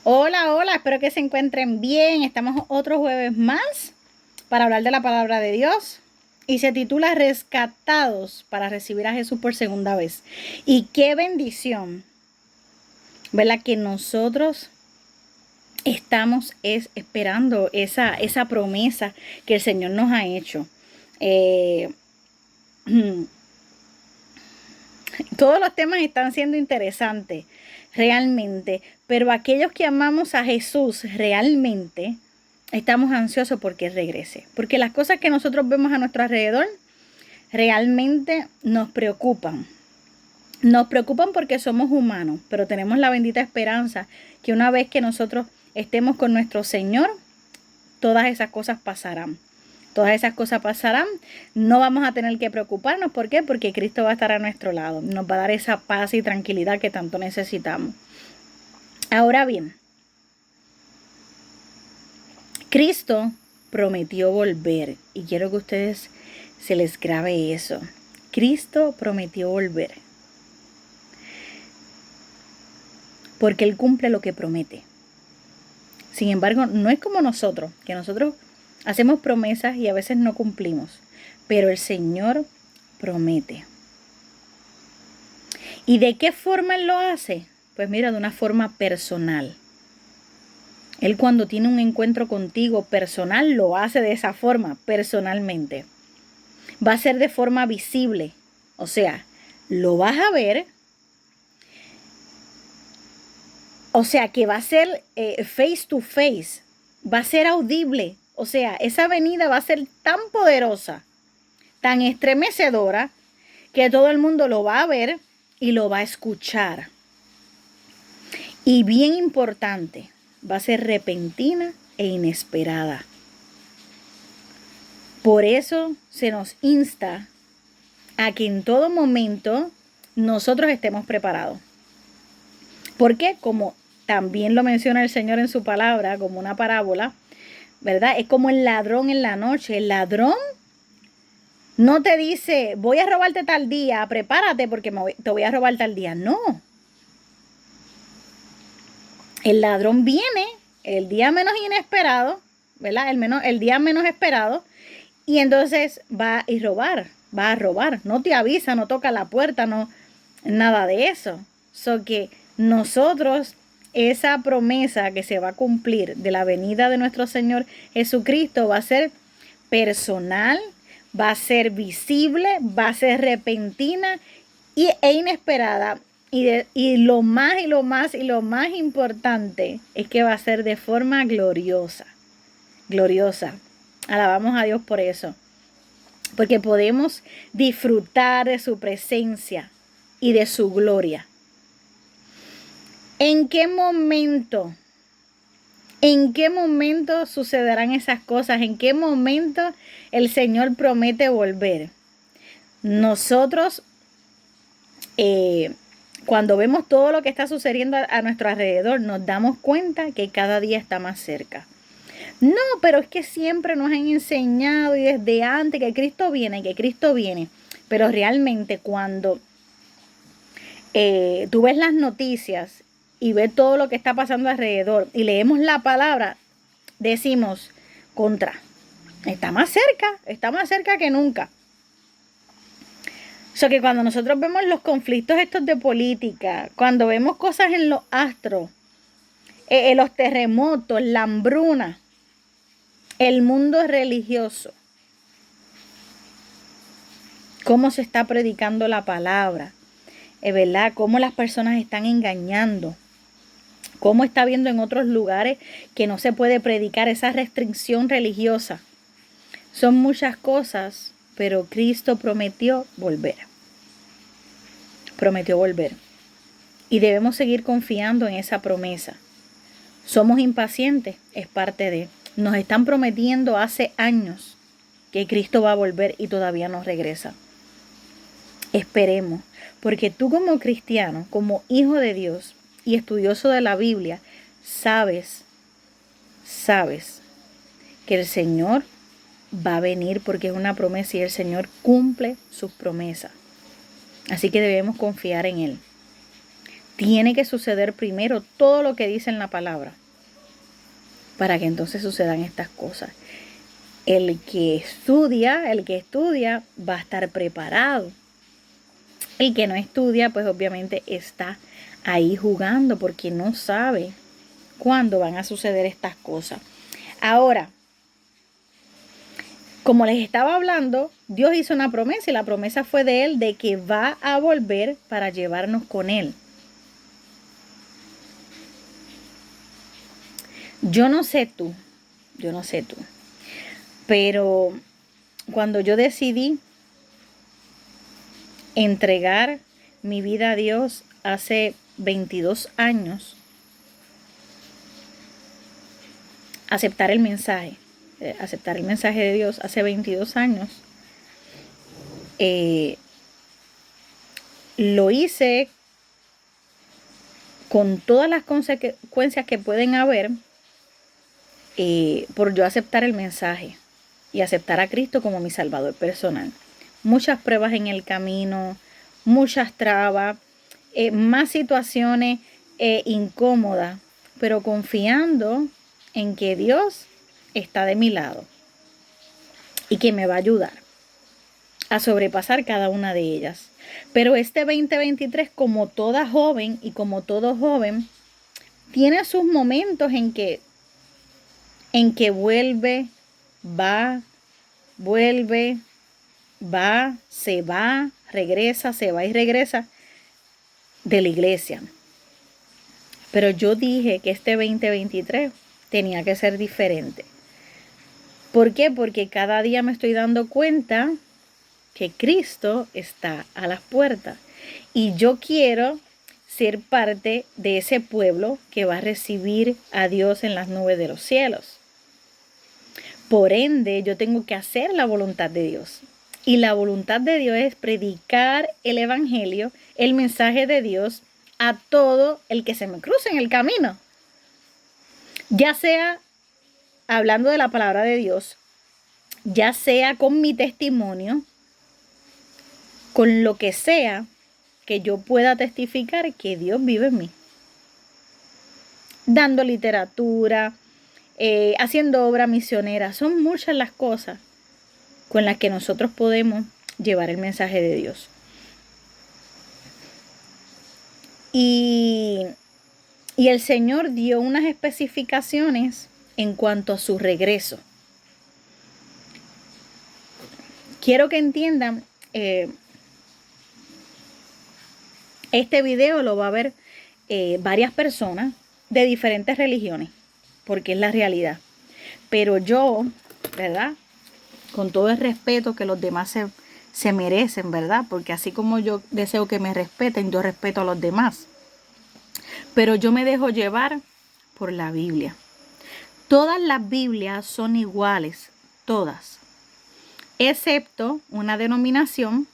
Hola, hola, espero que se encuentren bien. Estamos otro jueves más para hablar de la palabra de Dios y se titula Rescatados para recibir a Jesús por segunda vez. Y qué bendición, ¿verdad? Que nosotros estamos esperando esa promesa que el Señor nos ha hecho. Eh, Todos los temas están siendo interesantes, realmente, pero aquellos que amamos a Jesús realmente estamos ansiosos porque regrese, porque las cosas que nosotros vemos a nuestro alrededor realmente nos preocupan. Nos preocupan porque somos humanos, pero tenemos la bendita esperanza que una vez que nosotros estemos con nuestro Señor, todas esas cosas pasarán. Todas esas cosas pasarán, no vamos a tener que preocuparnos. ¿Por qué? Porque Cristo va a estar a nuestro lado, nos va a dar esa paz y tranquilidad que tanto necesitamos. Ahora bien, Cristo prometió volver y quiero que ustedes se les grabe eso. Cristo prometió volver porque Él cumple lo que promete. Sin embargo, no es como nosotros, que nosotros hacemos promesas y a veces no cumplimos, pero el Señor promete. ¿Y de qué forma Él lo hace? Pues mira, de una forma personal. Él cuando tiene un encuentro contigo personal, lo hace de esa forma, personalmente. Va a ser de forma visible. O sea, lo vas a ver. O sea, que va a ser face to face. Va a ser audible. O sea, esa venida va a ser tan poderosa, tan estremecedora, que todo el mundo lo va a ver y lo va a escuchar. Y bien importante, va a ser repentina e inesperada. Por eso se nos insta a que en todo momento nosotros estemos preparados. Porque como también lo menciona el Señor en su palabra, como una parábola, ¿verdad? Es como el ladrón en la noche. El ladrón no te dice, voy a robarte tal día, prepárate porque te voy a robar tal día. No. El ladrón viene el día menos inesperado, ¿verdad? El día menos esperado, y entonces va a robar. No te avisa, no toca la puerta, no, nada de eso. Que nosotros, esa promesa que se va a cumplir de la venida de nuestro Señor Jesucristo va a ser personal, va a ser visible, va a ser repentina e inesperada. Y lo más importante es que va a ser de forma gloriosa. Gloriosa. Alabamos a Dios por eso. Porque podemos disfrutar de su presencia y de su gloria. ¿En qué momento? ¿En qué momento sucederán esas cosas? ¿En qué momento el Señor promete volver? Nosotros, cuando vemos todo lo que está sucediendo a nuestro alrededor, nos damos cuenta que cada día está más cerca. No, pero es que siempre nos han enseñado y desde antes que Cristo viene, Pero realmente cuando tú ves las noticias y ves todo lo que está pasando alrededor y leemos la palabra, decimos, está más cerca que nunca. Que cuando nosotros vemos los conflictos estos de política, cuando vemos cosas en los astros, los terremotos, la hambruna, el mundo religioso, cómo se está predicando la palabra, ¿verdad? Cómo las personas están engañando, cómo está viendo en otros lugares que no se puede predicar esa restricción religiosa. Son muchas cosas, pero Cristo prometió volver. Prometió volver. Y debemos seguir confiando en esa promesa. Somos impacientes, es parte de. Nos están prometiendo hace años que Cristo va a volver y todavía no regresa. Esperemos, porque tú como cristiano, como hijo de Dios y estudioso de la Biblia, sabes que el Señor va a venir porque es una promesa y el Señor cumple sus promesas. Así que debemos confiar en Él. Tiene que suceder primero todo lo que dice en la palabra para que entonces sucedan estas cosas. El que estudia va a estar preparado. El que no estudia, pues obviamente está ahí jugando porque no sabe cuándo van a suceder estas cosas. Ahora, como les estaba hablando, Dios hizo una promesa y la promesa fue de Él de que va a volver para llevarnos con Él. Yo no sé tú, pero cuando yo decidí entregar mi vida a Dios hace 22 años, aceptar el mensaje de Dios hace 22 años, lo hice con todas las consecuencias que pueden haber por yo aceptar el mensaje y aceptar a Cristo como mi Salvador personal. Muchas pruebas en el camino, muchas trabas, más situaciones incómodas, pero confiando en que Dios está de mi lado y que me va a ayudar a sobrepasar cada una de ellas. Pero este 2023, como toda joven y como todo joven, tiene sus momentos en que vuelve, va, se va, regresa, se va y regresa de la iglesia. Pero yo dije que este 2023 tenía que ser diferente. ¿Por qué? Porque cada día me estoy dando cuenta que Cristo está a las puertas. Y yo quiero ser parte de ese pueblo que va a recibir a Dios en las nubes de los cielos. Por ende, yo tengo que hacer la voluntad de Dios. Y la voluntad de Dios es predicar el evangelio, el mensaje de Dios a todo el que se me cruce en el camino. Ya sea hablando de la palabra de Dios, ya sea con mi testimonio, con lo que sea que yo pueda testificar que Dios vive en mí. Dando literatura, haciendo obra misionera. Son muchas las cosas con las que nosotros podemos llevar el mensaje de Dios. Y el Señor dio unas especificaciones en cuanto a su regreso. Quiero que entiendan, este video lo va a ver varias personas de diferentes religiones, porque es la realidad. Pero yo, ¿verdad? Con todo el respeto que los demás se merecen, ¿verdad? Porque así como yo deseo que me respeten, yo respeto a los demás. Pero yo me dejo llevar por la Biblia. Todas las Biblias son iguales, todas. Excepto una denominación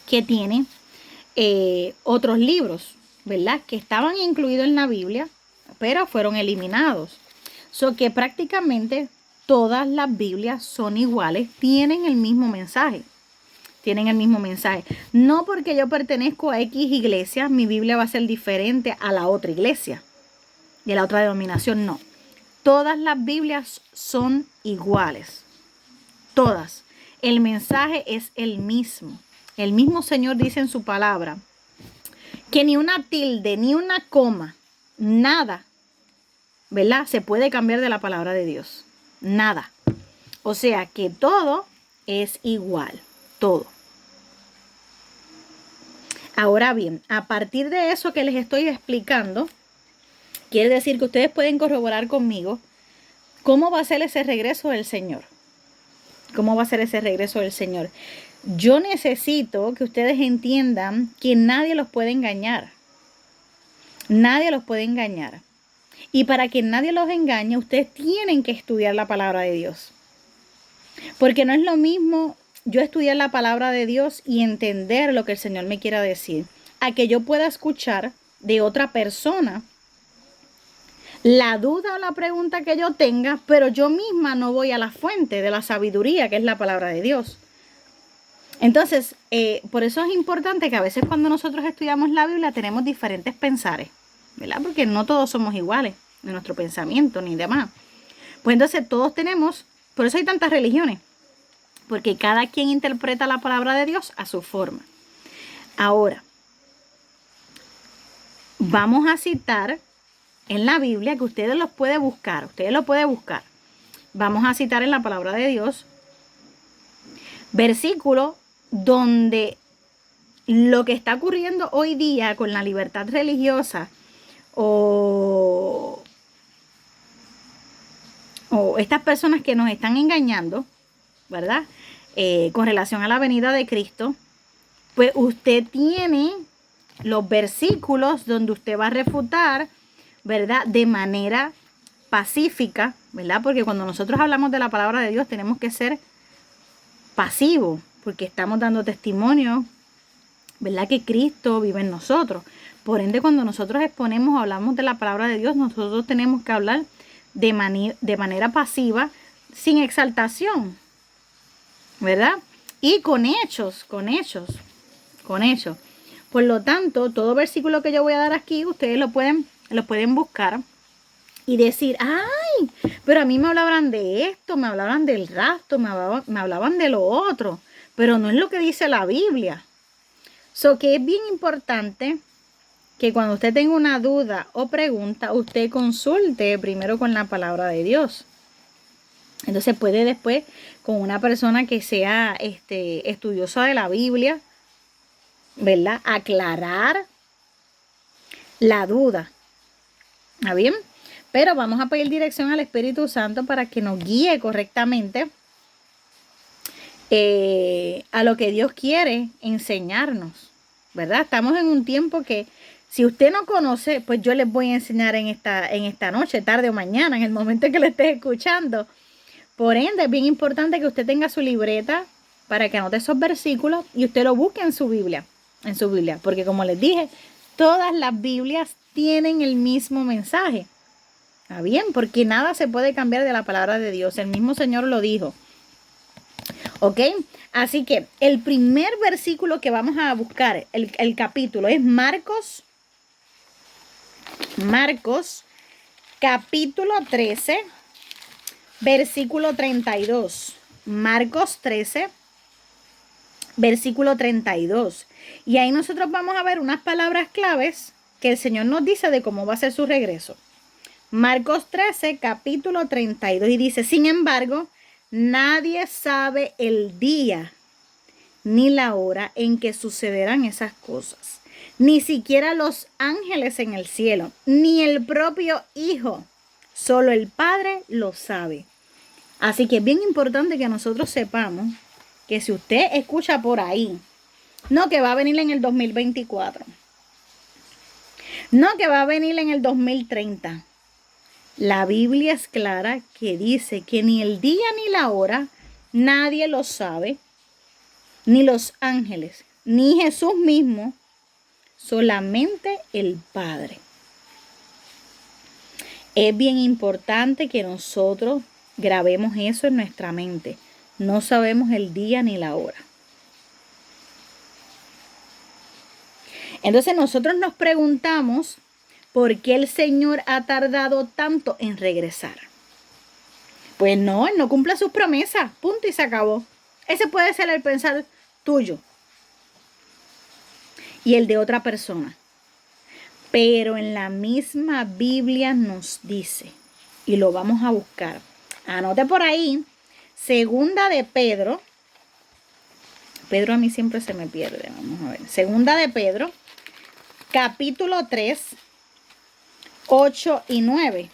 que tiene otros libros, ¿verdad? Que estaban incluidos en la Biblia, pero fueron eliminados. So que prácticamente todas las Biblias son iguales, tienen el mismo mensaje. No porque yo pertenezco a X iglesia, mi Biblia va a ser diferente a la otra iglesia y a la otra denominación, no. Todas las Biblias son iguales. Todas. El mensaje es el mismo. El mismo Señor dice en su palabra que ni una tilde, ni una coma, nada, ¿verdad? Se puede cambiar de la palabra de Dios. Nada. O sea que todo es igual. Todo. Ahora bien, a partir de eso que les estoy explicando, quiere decir que ustedes pueden corroborar conmigo cómo va a ser ese regreso del Señor. ¿Cómo va a ser ese regreso del Señor? Yo necesito que ustedes entiendan que nadie los puede engañar. Nadie los puede engañar. Y para que nadie los engañe, ustedes tienen que estudiar la palabra de Dios. Porque no es lo mismo yo estudiar la palabra de Dios y entender lo que el Señor me quiera decir, a que yo pueda escuchar de otra persona la duda o la pregunta que yo tenga, pero yo misma no voy a la fuente de la sabiduría, que es la palabra de Dios. Entonces, por eso es importante que a veces cuando nosotros estudiamos la Biblia tenemos diferentes pensares, ¿verdad? Porque no todos somos iguales en nuestro pensamiento ni demás. Pues entonces todos tenemos, por eso hay tantas religiones, porque cada quien interpreta la palabra de Dios a su forma. Ahora, vamos a citar en la Biblia, que ustedes lo pueden buscar. Vamos a citar en la palabra de Dios versículos donde lo que está ocurriendo hoy día con la libertad religiosa o estas personas que nos están engañando, ¿verdad? Con relación a la venida de Cristo, pues usted tiene los versículos donde usted va a refutar, ¿verdad? De manera pacífica, ¿verdad? Porque cuando nosotros hablamos de la palabra de Dios tenemos que ser pasivos, porque estamos dando testimonio, ¿verdad? Que Cristo vive en nosotros. Por ende, cuando nosotros exponemos, hablamos de la palabra de Dios, nosotros tenemos que hablar de manera pasiva, sin exaltación, ¿verdad? Y con hechos. Por lo tanto, todo versículo que yo voy a dar aquí, ustedes lo pueden buscar y decir, ay, pero a mí me hablaban de esto, me hablaban del rapto, me hablaban de lo otro, pero no es lo que dice la Biblia. So que es bien importante que cuando usted tenga una duda o pregunta, usted consulte primero con la palabra de Dios. Entonces puede después, con una persona que sea estudiosa de la Biblia, ¿verdad? Aclarar la duda. ¿Está bien? Pero vamos a pedir dirección al Espíritu Santo para que nos guíe correctamente a lo que Dios quiere enseñarnos, ¿verdad? Estamos en un tiempo que si usted no conoce, pues yo les voy a enseñar en esta noche, tarde o mañana, en el momento en que lo estés escuchando. Por ende, es bien importante que usted tenga su libreta para que anote esos versículos y usted lo busque en su Biblia, porque como les dije, todas las Biblias tienen el mismo mensaje. ¿Está bien? Porque nada se puede cambiar de la palabra de Dios. El mismo Señor lo dijo. ¿Ok? Así que el primer versículo que vamos a buscar, el capítulo, es Marcos, capítulo 13, versículo 32. Marcos 13, versículo 32. Y ahí nosotros vamos a ver unas palabras claves que el Señor nos dice de cómo va a ser su regreso. Marcos 13, capítulo 32. Y dice, sin embargo, nadie sabe el día ni la hora en que sucederán esas cosas. Ni siquiera los ángeles en el cielo, ni el propio Hijo. Solo el Padre lo sabe. Así que es bien importante que nosotros sepamos que si usted escucha por ahí, no que va a venir en el 2024, no que va a venir en el 2030. La Biblia es clara que dice que ni el día ni la hora nadie lo sabe, ni los ángeles, ni Jesús mismo, solamente el Padre. Es bien importante que nosotros grabemos eso en nuestra mente. No sabemos el día ni la hora. Entonces nosotros nos preguntamos, ¿por qué el Señor ha tardado tanto en regresar? Pues no, Él no cumple sus promesas, punto y se acabó. Ese puede ser el pensar tuyo y el de otra persona. Pero en la misma Biblia nos dice, y lo vamos a buscar. Anote por ahí, segunda de Pedro. Pedro a mí siempre se me pierde, vamos a ver. Segunda de Pedro, capítulo 3, 8 y 9.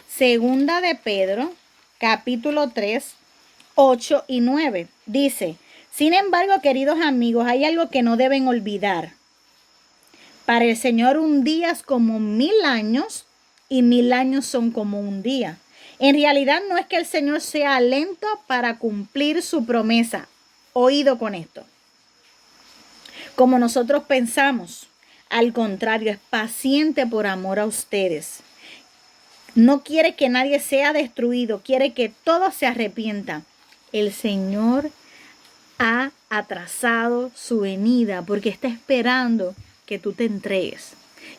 Segunda de Pedro, capítulo 3, 8 y 9. Dice, sin embargo, queridos amigos, hay algo que no deben olvidar. Para el Señor un día es como 1000 años y 1000 años son como un día. En realidad no es que el Señor sea lento para cumplir su promesa. Oído con esto. Como nosotros pensamos. Al contrario, es paciente por amor a ustedes. No quiere que nadie sea destruido, quiere que todos se arrepientan. El Señor ha atrasado su venida porque está esperando que tú te entregues,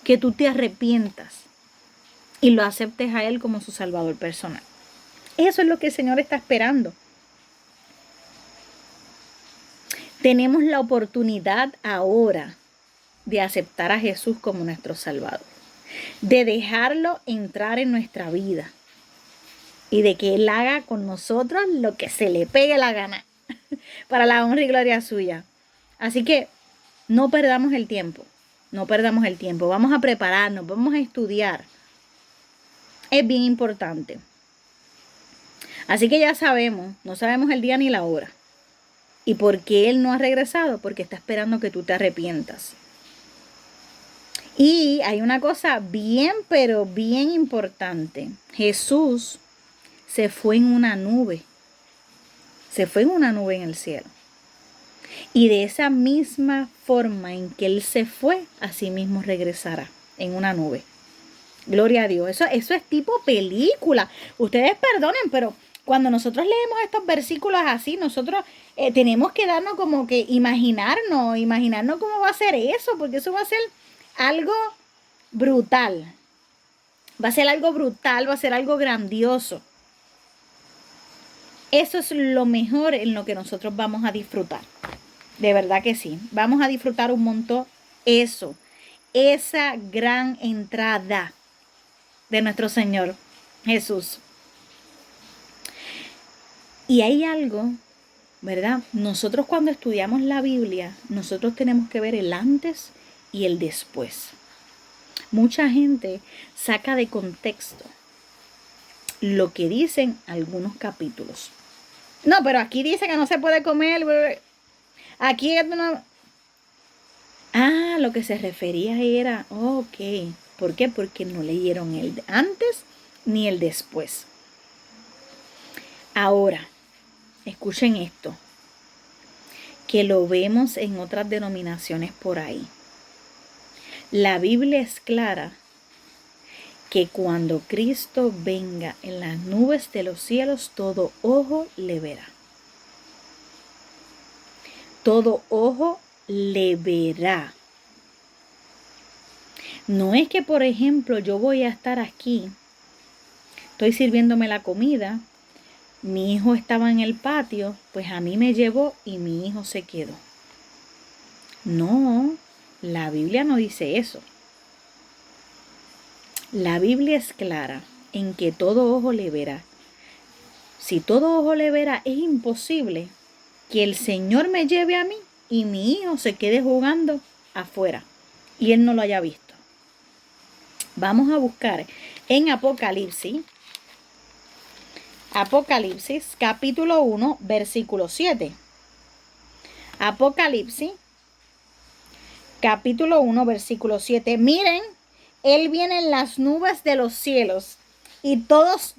que tú te arrepientas y lo aceptes a Él como su Salvador personal. Eso es lo que el Señor está esperando. Tenemos la oportunidad ahora de aceptar a Jesús como nuestro Salvador, de dejarlo entrar en nuestra vida y de que Él haga con nosotros lo que se le pegue la gana para la honra y gloria suya. Así que no perdamos el tiempo, vamos a prepararnos, vamos a estudiar. Es bien importante. Así que ya sabemos, no sabemos el día ni la hora. ¿Y por qué Él no ha regresado? Porque está esperando que tú te arrepientas. Y hay una cosa bien, pero bien importante. Jesús se fue en una nube. Se fue en una nube en el cielo. Y de esa misma forma en que Él se fue, así mismo regresará en una nube. Gloria a Dios. Eso es tipo película. Ustedes perdonen, pero cuando nosotros leemos estos versículos así, nosotros tenemos que darnos como que imaginarnos cómo va a ser eso, porque eso va a ser algo brutal. Va a ser algo brutal, va a ser algo grandioso. Eso es lo mejor en lo que nosotros vamos a disfrutar. De verdad que sí. Vamos a disfrutar un montón eso. Esa gran entrada de nuestro Señor Jesús. Y hay algo, ¿verdad? Nosotros cuando estudiamos la Biblia, nosotros tenemos que ver el antes y el después. Mucha gente saca de contexto lo que dicen algunos capítulos. No, pero aquí dice que no se puede comer. Aquí no. Lo que se refería era, ok. ¿Por qué? Porque no leyeron el antes ni el después. Ahora, escuchen esto, que lo vemos en otras denominaciones por ahí. La Biblia es clara que cuando Cristo venga en las nubes de los cielos, todo ojo le verá. Todo ojo le verá. No es que, por ejemplo, yo voy a estar aquí, estoy sirviéndome la comida, mi hijo estaba en el patio, pues a mí me llevó y mi hijo se quedó. No, la Biblia no dice eso. La Biblia es clara en que todo ojo le verá. Si todo ojo le verá, es imposible que el Señor me lleve a mí y mi hijo se quede jugando afuera y él no lo haya visto. Vamos a buscar en Apocalipsis. Apocalipsis, capítulo 1, versículo 7. Apocalipsis, capítulo 1, versículo 7. Miren, Él viene en las nubes de los cielos y todos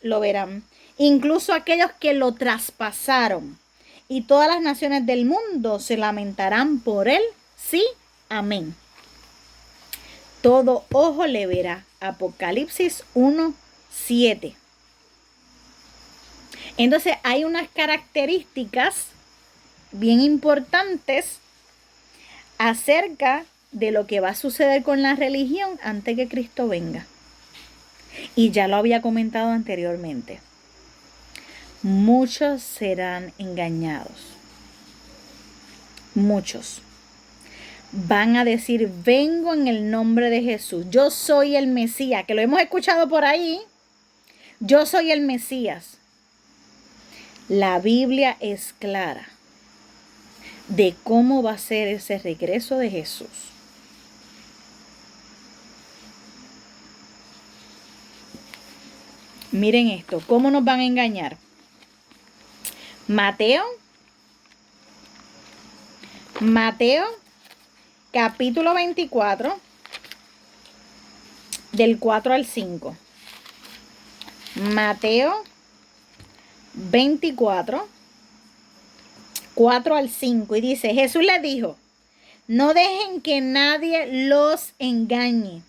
lo verán, incluso aquellos que lo traspasaron. Y todas las naciones del mundo se lamentarán por Él. Sí, amén. Todo ojo le verá. Apocalipsis 1, 7. Entonces hay unas características bien importantes acerca de lo que va a suceder con la religión antes que Cristo venga. Y ya lo había comentado anteriormente. Muchos serán engañados. Muchos van a decir, vengo en el nombre de Jesús. Yo soy el Mesías, que lo hemos escuchado por ahí. Yo soy el Mesías. La Biblia es clara de cómo va a ser ese regreso de Jesús. Miren esto, ¿cómo nos van a engañar? Mateo, capítulo 24, del 4 al 5. Mateo 24, 4 al 5. Y dice, Jesús les dijo, no dejen que nadie los engañe,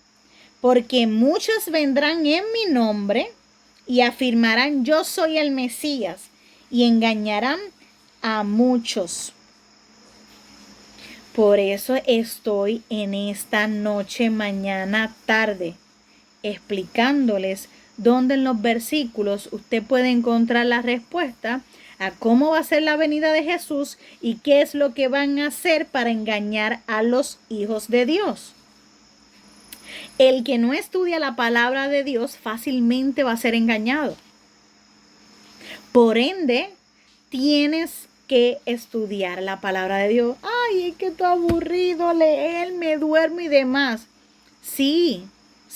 porque muchos vendrán en mi nombre y afirmarán, yo soy el Mesías, y engañarán a muchos. Por eso estoy en esta noche, mañana, tarde, explicándoles dónde en los versículos usted puede encontrar la respuesta a cómo va a ser la venida de Jesús y qué es lo que van a hacer para engañar a los hijos de Dios. El que no estudia la palabra de Dios fácilmente va a ser engañado. Por ende, tienes que estudiar la palabra de Dios. Ay, es que estoy aburrido leer, me duermo y demás. Sí,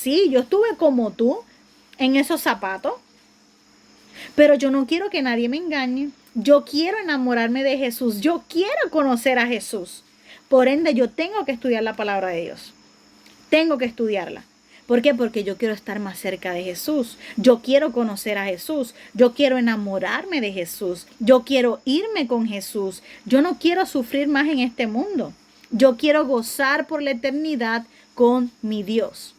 yo estuve como tú en esos zapatos. Pero yo no quiero que nadie me engañe. Yo quiero enamorarme de Jesús. Yo quiero conocer a Jesús. Por ende, yo tengo que estudiar la palabra de Dios. Tengo que estudiarla. ¿Por qué? Porque yo quiero estar más cerca de Jesús. Yo quiero conocer a Jesús. Yo quiero enamorarme de Jesús. Yo quiero irme con Jesús. Yo no quiero sufrir más en este mundo. Yo quiero gozar por la eternidad con mi Dios.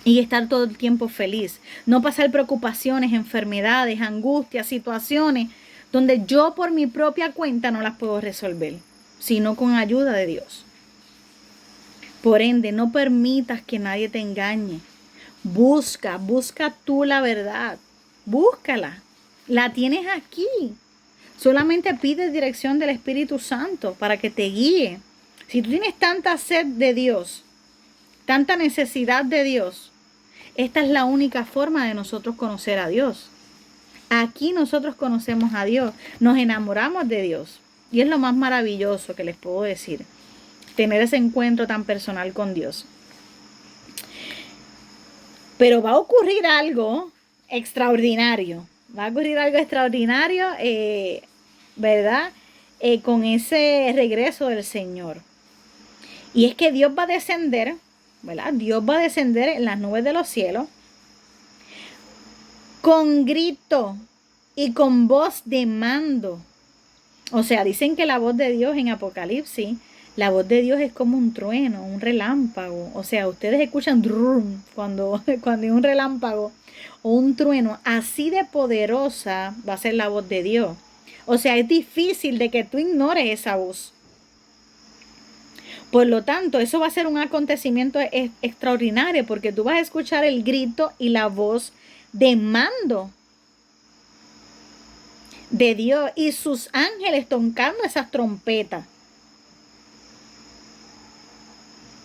Y estar todo el tiempo feliz. No pasar preocupaciones, enfermedades, angustias, situaciones donde yo por mi propia cuenta no las puedo resolver, sino con ayuda de Dios. Por ende, no permitas que nadie te engañe. Busca tú la verdad. Búscala. La tienes aquí. Solamente pide dirección del Espíritu Santo para que te guíe. Si tú tienes tanta sed de Dios, tanta necesidad de Dios, esta es la única forma de nosotros conocer a Dios. Aquí nosotros conocemos a Dios, nos enamoramos de Dios. Y es lo más maravilloso que les puedo decir. Tener ese encuentro tan personal con Dios. Pero va a ocurrir algo extraordinario. Va a ocurrir algo extraordinario, ¿verdad? Con ese regreso del Señor. Y es que Dios va a descender, ¿verdad? Dios va a descender en las nubes de los cielos con grito y con voz de mando. O sea, dicen que la voz de Dios en Apocalipsis, la voz de Dios es como un trueno, un relámpago. O sea, ustedes escuchan cuando hay un relámpago o un trueno. Así de poderosa va a ser la voz de Dios. O sea, es difícil de que tú ignores esa voz. Por lo tanto, eso va a ser un acontecimiento extraordinario porque tú vas a escuchar el grito y la voz de mando de Dios y sus ángeles tocando esas trompetas.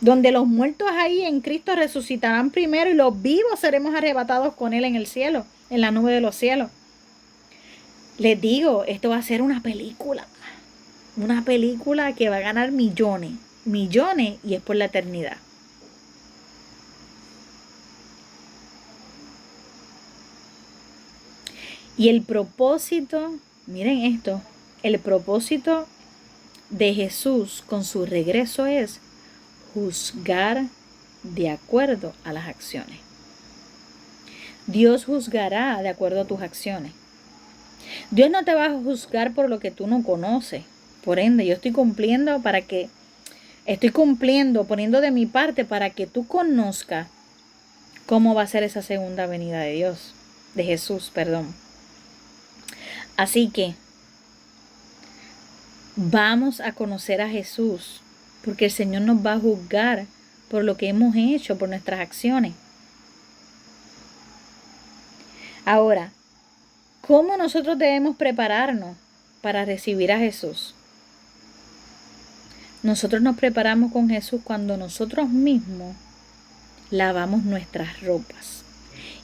Donde los muertos ahí en Cristo resucitarán primero y los vivos seremos arrebatados con Él en el cielo, en la nube de los cielos. Les digo, esto va a ser una película que va a ganar millones y es por la eternidad. Y el propósito, miren esto, el propósito de Jesús con su regreso es juzgar de acuerdo a las acciones. Dios juzgará de acuerdo a tus acciones. Dios no te va a juzgar por lo que tú no conoces. Por ende, yo estoy cumpliendo, poniendo de mi parte para que tú conozcas cómo va a ser esa segunda venida de Jesús. Así que vamos a conocer a Jesús, porque el Señor nos va a juzgar por lo que hemos hecho, por nuestras acciones. Ahora, ¿cómo nosotros debemos prepararnos para recibir a Jesús? Nosotros nos preparamos con Jesús cuando nosotros mismos lavamos nuestras ropas.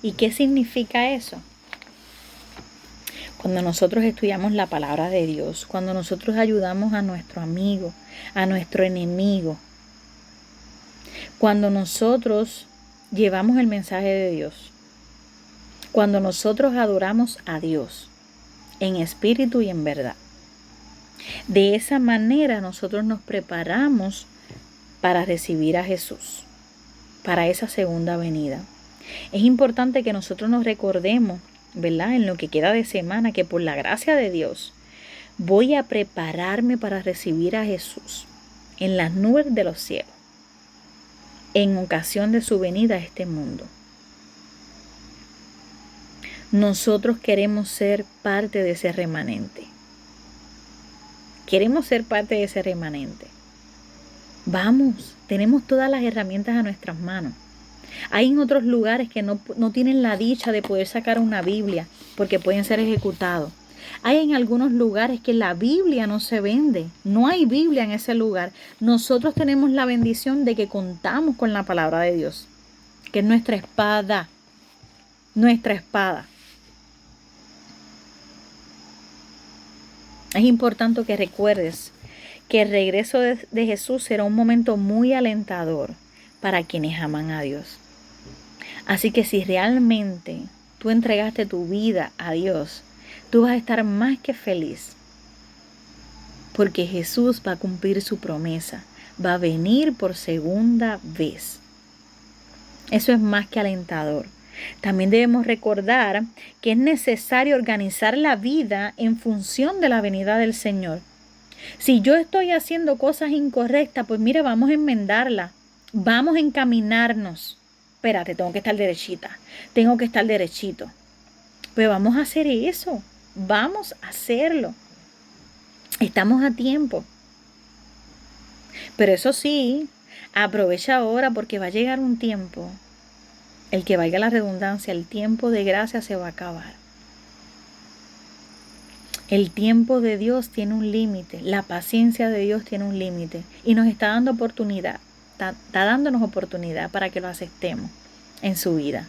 ¿Y qué significa eso? Cuando nosotros estudiamos la palabra de Dios, cuando nosotros ayudamos a nuestro amigo, a nuestro enemigo, cuando nosotros llevamos el mensaje de Dios, cuando nosotros adoramos a Dios en espíritu y en verdad. De esa manera nosotros nos preparamos para recibir a Jesús, para esa segunda venida. Es importante que nosotros nos recordemos, ¿verdad?, en lo que queda de semana, que por la gracia de Dios voy a prepararme para recibir a Jesús en las nubes de los cielos, en ocasión de su venida a este mundo. Nosotros queremos ser parte de ese remanente. Queremos ser parte de ese remanente. Vamos, tenemos todas las herramientas a nuestras manos. Hay en otros lugares que no tienen la dicha de poder sacar una Biblia porque pueden ser ejecutados. Hay en algunos lugares que la Biblia no se vende, no hay Biblia en ese lugar. Nosotros tenemos la bendición de que contamos con la palabra de Dios, que es nuestra espada, nuestra espada. Es importante que recuerdes que el regreso de Jesús será un momento muy alentador para quienes aman a Dios. Así que si realmente tú entregaste tu vida a Dios, tú vas a estar más que feliz, porque Jesús va a cumplir su promesa, va a venir por segunda vez. Eso es más que alentador. También debemos recordar que es necesario organizar la vida en función de la venida del Señor. Si yo estoy haciendo cosas incorrectas, pues mira, vamos a enmendarla, vamos a encaminarnos. Espérate, tengo que estar derechita, tengo que estar derechito. Pues vamos a hacer eso, vamos a hacerlo. Estamos a tiempo. Pero eso sí, aprovecha ahora porque va a llegar un tiempo, el que valga la redundancia, el tiempo de gracia se va a acabar. El tiempo de Dios tiene un límite, la paciencia de Dios tiene un límite y nos está dando oportunidad, está dándonos oportunidad para que lo aceptemos en su vida.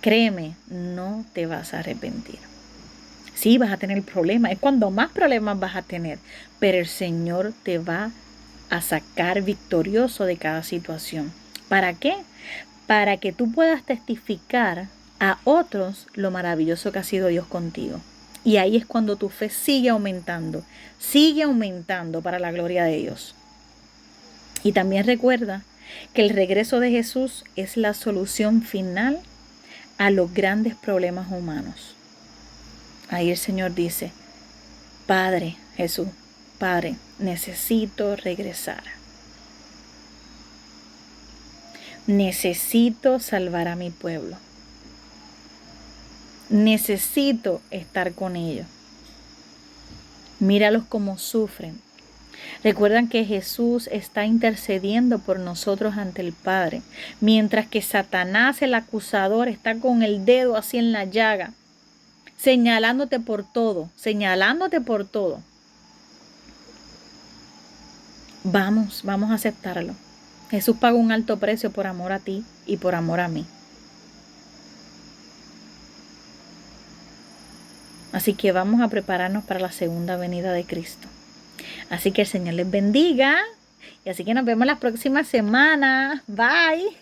Créeme, no te vas a arrepentir. Sí, vas a tener problemas, es cuando más problemas vas a tener, pero el Señor te va a sacar victorioso de cada situación. ¿Para qué? Para que tú puedas testificar a otros lo maravilloso que ha sido Dios contigo. Y ahí es cuando tu fe sigue aumentando para la gloria de Dios. Y también recuerda que el regreso de Jesús es la solución final a los grandes problemas humanos. Ahí el Señor dice, Padre, Jesús, Padre, necesito regresar. Necesito salvar a mi pueblo. Necesito estar con ellos. Míralos cómo sufren. Recuerdan que Jesús está intercediendo por nosotros ante el Padre, mientras que Satanás, el acusador, está con el dedo así en la llaga, señalándote por todo, señalándote por todo. Vamos a aceptarlo. Jesús pagó un alto precio por amor a ti y por amor a mí. Así que vamos a prepararnos para la segunda venida de Cristo. Así que el Señor les bendiga. Y así que nos vemos la próxima semana. Bye.